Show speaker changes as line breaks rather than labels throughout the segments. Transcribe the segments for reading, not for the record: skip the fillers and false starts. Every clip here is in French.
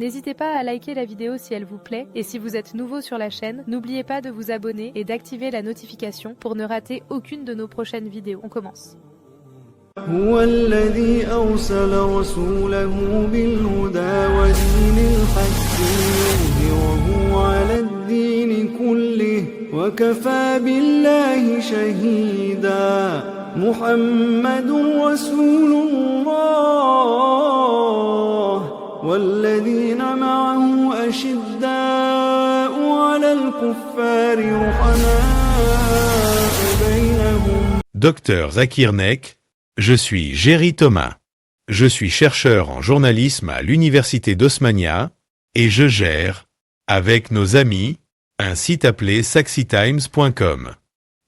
N'hésitez pas à liker la vidéo si elle vous plaît, et si vous êtes nouveau sur la chaîne, n'oubliez pas de vous abonner et d'activer la notification pour ne rater aucune de nos prochaines vidéos. On commence.
هو الذي أرسل رسوله بالهدى ودين الحق ليظهره على الدين كله وكفى بالله شهيدا محمد رسول الله والذين معه أشداء على الكفار رحماء بينهم.
Docteur Zakir Nek, je suis Jerry Thomas. Je suis chercheur en journalisme à l'université d'Osmania et je gère, avec nos amis, un site appelé saxitimes.com.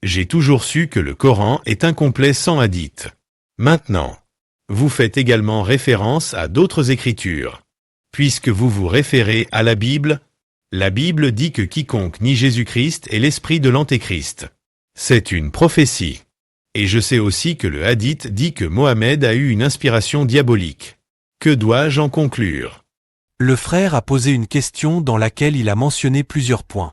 J'ai toujours su que le Coran est incomplet sans hadith. Maintenant, vous faites également référence à d'autres écritures. Puisque vous vous référez à la Bible dit que quiconque nie Jésus-Christ est l'esprit de l'Antéchrist. C'est une prophétie. Et je sais aussi que le hadith dit que Mohammed a eu une inspiration diabolique. Que dois-je en conclure?
Le frère a posé une question dans laquelle il a mentionné plusieurs points.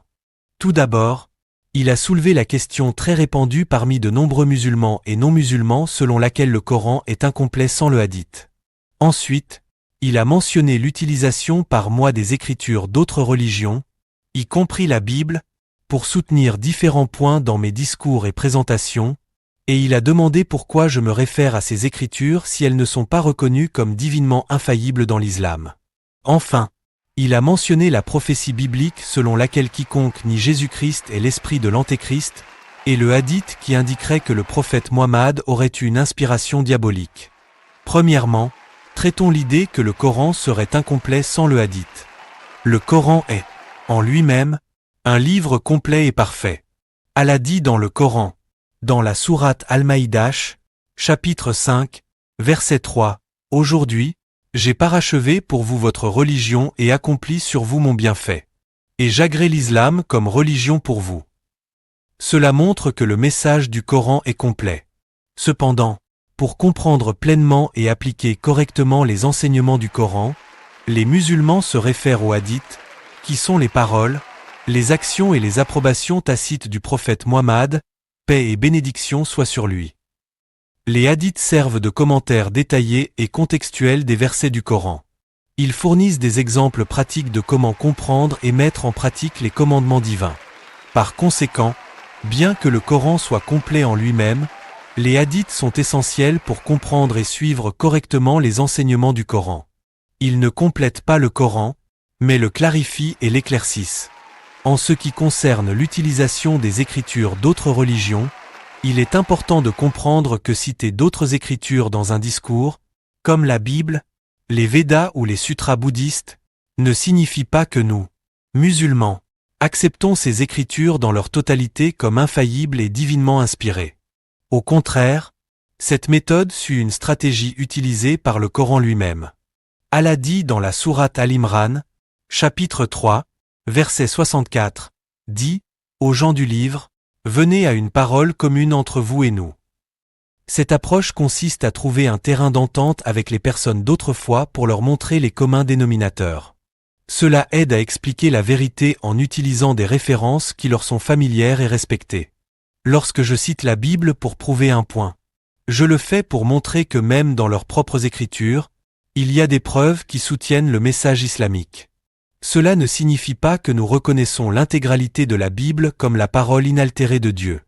Tout d'abord, il a soulevé la question très répandue parmi de nombreux musulmans et non-musulmans selon laquelle le Coran est incomplet sans le hadith. Ensuite, il a mentionné l'utilisation par moi des écritures d'autres religions, y compris la Bible, pour soutenir différents points dans mes discours et présentations, et il a demandé pourquoi je me réfère à ces écritures si elles ne sont pas reconnues comme divinement infaillibles dans l'islam. Enfin, il a mentionné la prophétie biblique selon laquelle quiconque nie Jésus-Christ est l'esprit de l'Antéchrist, et le hadith qui indiquerait que le prophète Muhammad aurait eu une inspiration diabolique. Premièrement, traitons l'idée que le Coran serait incomplet sans le hadith. Le Coran est, en lui-même, un livre complet et parfait. Allah dit dans le Coran, dans la sourate Al-Maïdah, chapitre 5, verset 3, « Aujourd'hui, j'ai parachevé pour vous votre religion et accompli sur vous mon bienfait. Et j'agrée l'islam comme religion pour vous. » Cela montre que le message du Coran est complet. Cependant, pour comprendre pleinement et appliquer correctement les enseignements du Coran, les musulmans se réfèrent aux hadiths, qui sont les paroles, les actions et les approbations tacites du prophète Muhammad, paix et bénédiction soient sur lui. Les hadiths servent de commentaires détaillés et contextuels des versets du Coran. Ils fournissent des exemples pratiques de comment comprendre et mettre en pratique les commandements divins. Par conséquent, bien que le Coran soit complet en lui-même, les hadiths sont essentiels pour comprendre et suivre correctement les enseignements du Coran. Ils ne complètent pas le Coran, mais le clarifient et l'éclaircissent. En ce qui concerne l'utilisation des écritures d'autres religions, il est important de comprendre que citer d'autres écritures dans un discours, comme la Bible, les Védas ou les sutras bouddhistes, ne signifie pas que nous, musulmans, acceptons ces écritures dans leur totalité comme infaillibles et divinement inspirées. Au contraire, cette méthode suit une stratégie utilisée par le Coran lui-même. Allah dit dans la sourate Al-Imran, chapitre 3, verset 64, dit, aux gens du livre, venez à une parole commune entre vous et nous. Cette approche consiste à trouver un terrain d'entente avec les personnes d'autrefois pour leur montrer les communs dénominateurs. Cela aide à expliquer la vérité en utilisant des références qui leur sont familières et respectées. Lorsque je cite la Bible pour prouver un point, je le fais pour montrer que même dans leurs propres écritures, il y a des preuves qui soutiennent le message islamique. Cela ne signifie pas que nous reconnaissons l'intégralité de la Bible comme la parole inaltérée de Dieu.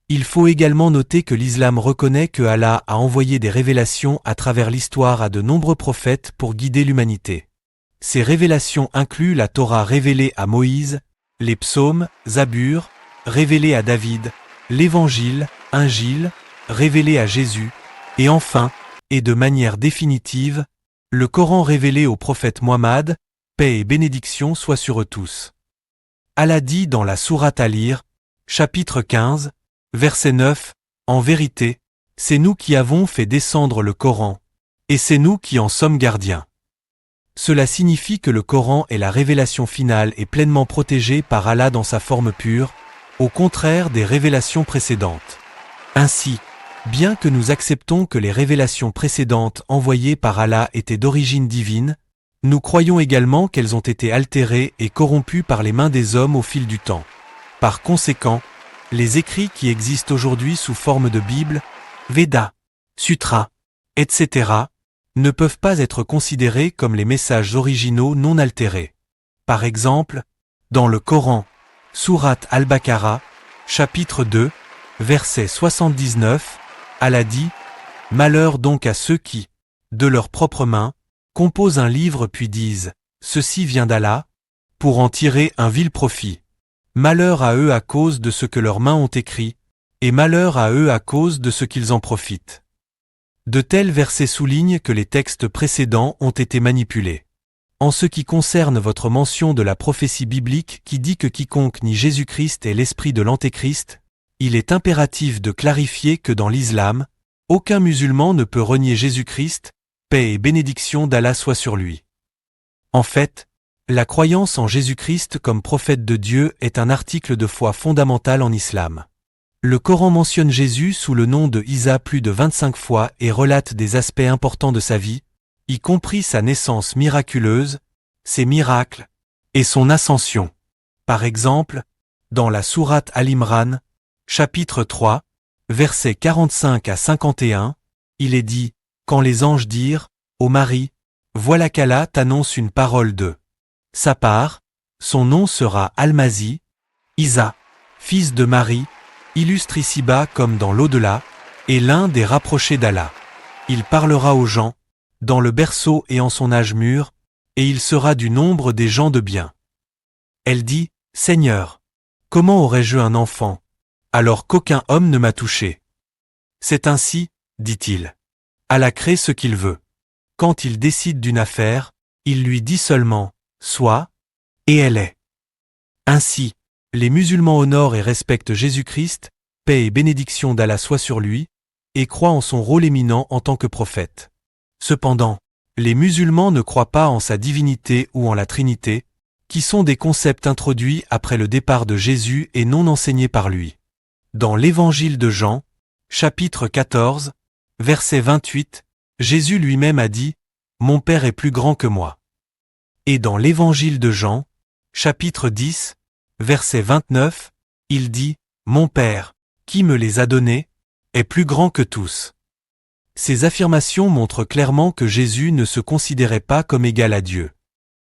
Il faut également noter que l'islam reconnaît que Allah a envoyé des révélations à travers l'histoire à de nombreux prophètes pour guider l'humanité. Ces révélations incluent la Torah révélée à Moïse, les psaumes, Zabur, révélés à David, l'Évangile, Injil, révélé à Jésus, et enfin, et de manière définitive, le Coran révélé au prophète Muhammad, paix et bénédiction soient sur eux tous. Allah dit dans la sourate Al-Ir, chapitre 15, verset 9, « En vérité, c'est nous qui avons fait descendre le Coran, et c'est nous qui en sommes gardiens. » Cela signifie que le Coran est la révélation finale et pleinement protégée par Allah dans sa forme pure, au contraire des révélations précédentes. Ainsi, bien que nous acceptons que les révélations précédentes envoyées par Allah étaient d'origine divine, Nous croyons également qu'elles ont été altérées et corrompues par les mains des hommes au fil du temps. Par conséquent, les écrits qui existent aujourd'hui sous forme de Bible, Védas, Sutras, etc., ne peuvent pas être considérés comme les messages originaux non altérés. Par exemple, dans le Coran, Sourate Al-Baqarah, chapitre 2, verset 79, Allah dit « Malheur donc à ceux qui, de leurs propres mains, composent un livre puis disent « Ceci vient d'Allah » pour en tirer un vil profit. Malheur à eux à cause de ce que leurs mains ont écrit, et malheur à eux à cause de ce qu'ils en profitent. De tels versets soulignent que les textes précédents ont été manipulés. En ce qui concerne votre mention de la prophétie biblique qui dit que quiconque nie Jésus-Christ est l'esprit de l'Antéchrist, il est impératif de clarifier que dans l'islam, aucun musulman ne peut renier Jésus-Christ, paix et bénédiction d'Allah soit sur lui. En fait, la croyance en Jésus-Christ comme prophète de Dieu est un article de foi fondamental en islam. Le Coran mentionne Jésus sous le nom de Isa plus de 25 fois et relate des aspects importants de sa vie, y compris sa naissance miraculeuse, ses miracles, et son ascension. Par exemple, dans la sourate Al-Imran, chapitre 3, versets 45 à 51, il est dit, quand les anges dirent, ô Marie, voilà qu'Allah t'annonce une parole de sa part, son nom sera Al-Mazi, Isa, fils de Marie, illustre ici-bas comme dans l'au-delà, et l'un des rapprochés d'Allah. Il parlera aux gens, dans le berceau et en son âge mûr, et il sera du nombre des gens de bien. Elle dit, Seigneur, comment aurais-je un enfant, alors qu'aucun homme ne m'a touché? C'est ainsi, dit-il. Allah crée ce qu'il veut. Quand il décide d'une affaire, il lui dit seulement, sois, et elle est. Ainsi, les musulmans honorent et respectent Jésus-Christ, paix et bénédiction d'Allah soit sur lui, et croient en son rôle éminent en tant que prophète. Cependant, les musulmans ne croient pas en sa divinité ou en la Trinité, qui sont des concepts introduits après le départ de Jésus et non enseignés par lui. Dans l'Évangile de Jean, chapitre 14, verset 28, Jésus lui-même a dit « Mon Père est plus grand que moi ». Et dans l'Évangile de Jean, chapitre 10, verset 29, il dit « Mon Père, qui me les a donnés, est plus grand que tous ». Ces affirmations montrent clairement que Jésus ne se considérait pas comme égal à Dieu.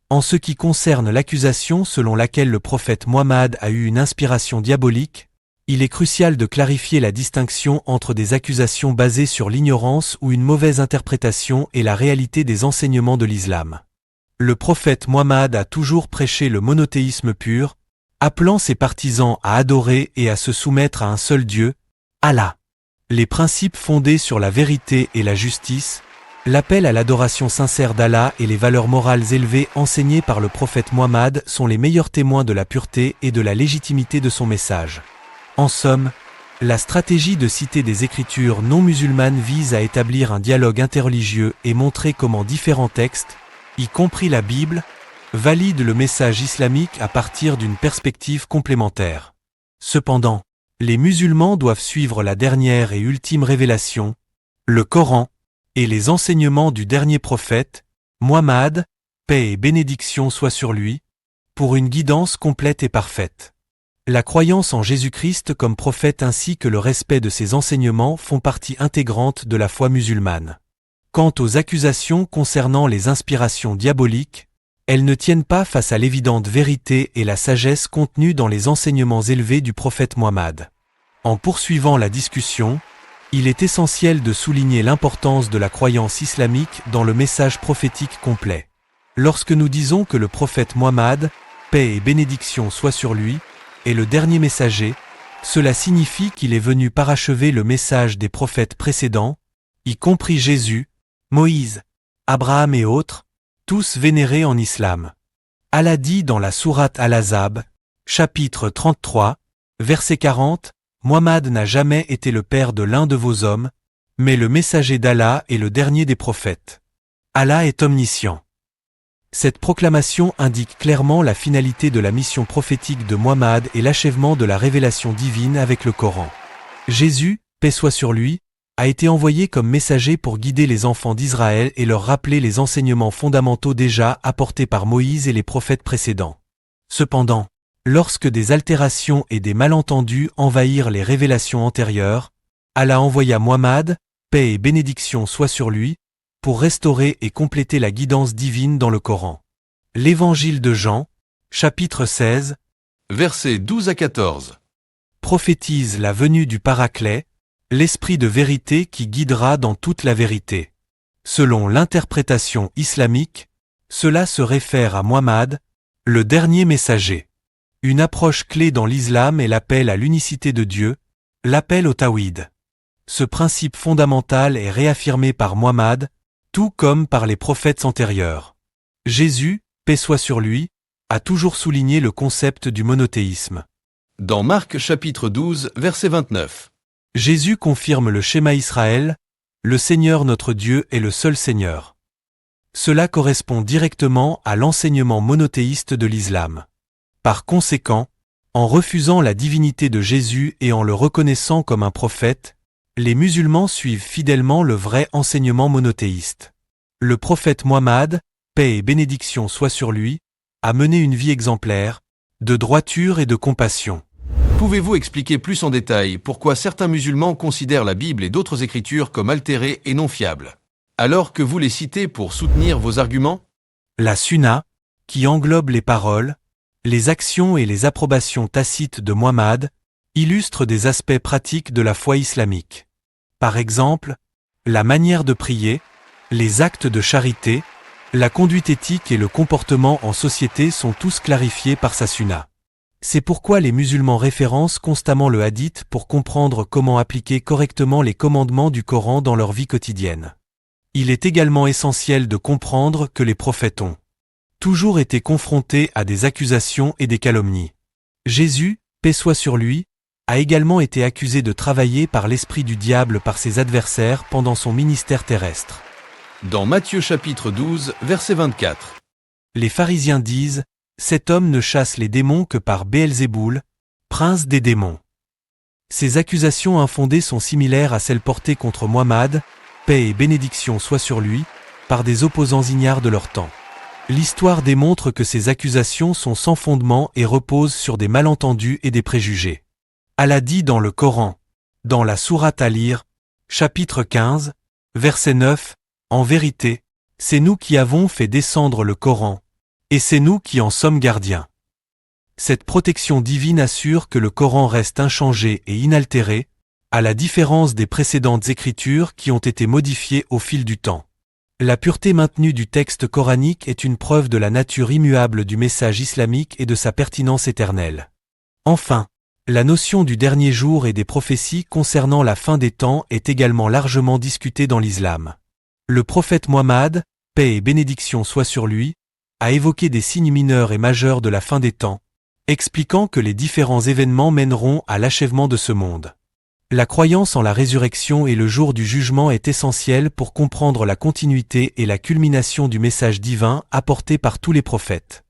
En ce qui concerne l'accusation selon laquelle le prophète Muhammad a eu une inspiration diabolique, il est crucial de clarifier la distinction entre des accusations basées sur l'ignorance ou une mauvaise interprétation et la réalité des enseignements de l'islam. Le prophète Muhammad a toujours prêché le monothéisme pur, appelant ses partisans à adorer et à se soumettre à un seul Dieu, Allah. Les principes fondés sur la vérité et la justice, l'appel à l'adoration sincère d'Allah et les valeurs morales élevées enseignées par le prophète Muhammad sont les meilleurs témoins de la pureté et de la légitimité de son message. En somme, la stratégie de citer des écritures non musulmanes vise à établir un dialogue interreligieux et montrer comment différents textes, y compris la Bible, valident le message islamique à partir d'une perspective complémentaire. Cependant, les musulmans doivent suivre la dernière et ultime révélation, le Coran, et les enseignements du dernier prophète, Muhammad, paix et bénédiction soient sur lui, pour une guidance complète et parfaite. La croyance en Jésus-Christ comme prophète ainsi que le respect de ses enseignements font partie intégrante de la foi musulmane. Quant aux accusations concernant les inspirations diaboliques, elles ne tiennent pas face à l'évidente vérité et la sagesse contenue dans les enseignements élevés du prophète Muhammad. En poursuivant la discussion, il est essentiel de souligner l'importance de la croyance islamique dans le message prophétique complet. Lorsque nous disons que le prophète Muhammad, paix et bénédiction soient sur lui, est le dernier messager, cela signifie qu'il est venu parachever le message des prophètes précédents, y compris Jésus, Moïse, Abraham et autres, tous vénérés en islam. Allah dit dans la sourate Al-Ahzab, chapitre 33, verset 40, Muhammad n'a jamais été le père de l'un de vos hommes, mais le messager d'Allah est le dernier des prophètes. Allah est omniscient. Cette proclamation indique clairement la finalité de la mission prophétique de Muhammad et l'achèvement de la révélation divine avec le Coran. Jésus, paix soit sur lui, a été envoyé comme messager pour guider les enfants d'Israël et leur rappeler les enseignements fondamentaux déjà apportés par Moïse et les prophètes précédents. Cependant, lorsque des altérations et des malentendus envahirent les révélations antérieures, Allah envoya Muhammad, paix et bénédiction soient sur lui, pour restaurer et compléter la guidance divine dans le Coran. L'Évangile de Jean, chapitre 16,
Versets 12 à 14.
prophétise la venue du Paraclet, l'esprit de vérité qui guidera dans toute la vérité. Selon l'interprétation islamique, cela se réfère à Muhammad, le dernier messager. Une approche clé dans l'islam est l'appel à l'unicité de Dieu, l'appel au tawhid. Ce principe fondamental est réaffirmé par Muhammad, tout comme par les prophètes antérieurs. Jésus, paix soit sur lui, a toujours souligné le concept du monothéisme.
Dans Marc chapitre 12, verset 29.
Jésus confirme le schéma Israël, le Seigneur notre Dieu est le seul Seigneur. Cela correspond directement à l'enseignement monothéiste de l'islam. Par conséquent, en refusant la divinité de Jésus et en le reconnaissant comme un prophète, les musulmans suivent fidèlement le vrai enseignement monothéiste. Le prophète Muhammad, paix et bénédiction soient sur lui, a mené une vie exemplaire, de droiture et de compassion.
Pouvez-vous expliquer plus en détail pourquoi certains musulmans considèrent la Bible et d'autres écritures comme altérées et non fiables, alors que vous les citez pour soutenir vos arguments?
La Sunna, qui englobe les paroles, les actions et les approbations tacites de Muhammad, illustre des aspects pratiques de la foi islamique. Par exemple, la manière de prier, les actes de charité, la conduite éthique et le comportement en société sont tous clarifiés par sa Sunna. C'est pourquoi les musulmans référencent constamment le hadith pour comprendre comment appliquer correctement les commandements du Coran dans leur vie quotidienne. Il est également essentiel de comprendre que les prophètes ont toujours été confrontés à des accusations et des calomnies. Jésus, paix soit sur lui, a également été accusé de travailler par l'esprit du diable par ses adversaires pendant son ministère terrestre.
Dans Matthieu chapitre 12, verset 24.
Les pharisiens disent « Cet homme ne chasse les démons que par Béelzéboul, prince des démons ». Ces accusations infondées sont similaires à celles portées contre Muhammad, paix et bénédiction soient sur lui, par des opposants ignares de leur temps. L'histoire démontre que ces accusations sont sans fondement et reposent sur des malentendus et des préjugés. Allah dit dans le Coran, dans la sourate Al-Hijr, chapitre 15, verset 9, « En vérité, c'est nous qui avons fait descendre le Coran, et c'est nous qui en sommes gardiens. » Cette protection divine assure que le Coran reste inchangé et inaltéré, à la différence des précédentes écritures qui ont été modifiées au fil du temps. La pureté maintenue du texte coranique est une preuve de la nature immuable du message islamique et de sa pertinence éternelle. Enfin, la notion du dernier jour et des prophéties concernant la fin des temps est également largement discutée dans l'islam. Le prophète Muhammad, paix et bénédiction soient sur lui, a évoqué des signes mineurs et majeurs de la fin des temps, expliquant que les différents événements mèneront à l'achèvement de ce monde. La croyance en la résurrection et le jour du jugement est essentielle pour comprendre la continuité et la culmination du message divin apporté par tous les prophètes.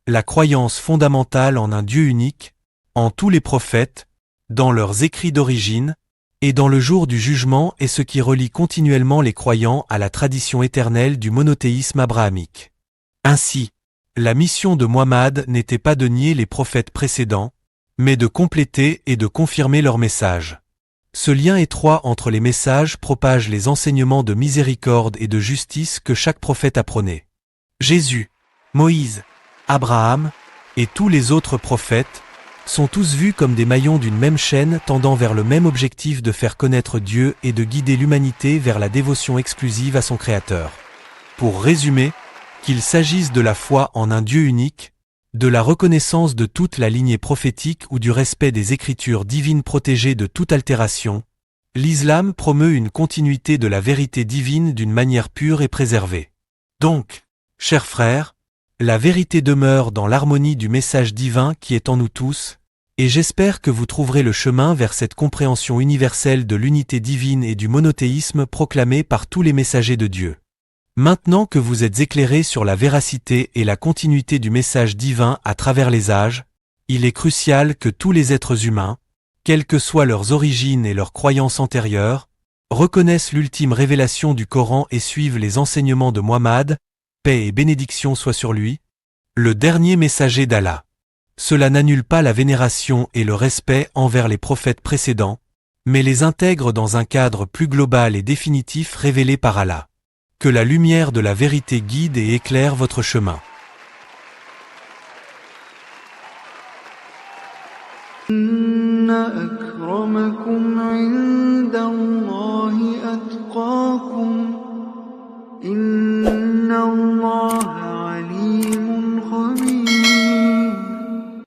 La croyance fondamentale en un Dieu unique, en tous les prophètes, dans leurs écrits d'origine, et dans le jour du jugement est ce qui relie continuellement les croyants à la tradition éternelle du monothéisme abrahamique. Ainsi, la mission de Muhammad n'était pas de nier les prophètes précédents, mais de compléter et de confirmer leur message. Ce lien étroit entre les messages propage les enseignements de miséricorde et de justice que chaque prophète apprenait. Jésus, Moïse, Abraham, et tous les autres prophètes, sont tous vus comme des maillons d'une même chaîne tendant vers le même objectif de faire connaître Dieu et de guider l'humanité vers la dévotion exclusive à son Créateur. Pour résumer, qu'il s'agisse de la foi en un Dieu unique, de la reconnaissance de toute la lignée prophétique ou du respect des écritures divines protégées de toute altération, l'islam promeut une continuité de la vérité divine d'une manière pure et préservée. Donc, chers frères, la vérité demeure dans l'harmonie du message divin qui est en nous tous, et j'espère que vous trouverez le chemin vers cette compréhension universelle de l'unité divine et du monothéisme proclamé par tous les messagers de Dieu. Maintenant que vous êtes éclairés sur la véracité et la continuité du message divin à travers les âges, il est crucial que tous les êtres humains, quelles que soient leurs origines et leurs croyances antérieures, reconnaissent l'ultime révélation du Coran et suivent les enseignements de Muhammad, paix et bénédiction soient sur lui, le dernier messager d'Allah. Cela n'annule pas la vénération et le respect envers les prophètes précédents, mais les intègre dans un cadre plus global et définitif révélé par Allah. Que la lumière de la vérité guide et éclaire votre chemin.
إن أكرمكم عند الله أتقاكم إن الله عليم خبير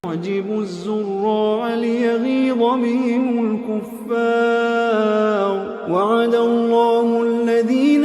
يعجب الزراع ليغيظ بهم الكفار وعد الله الذين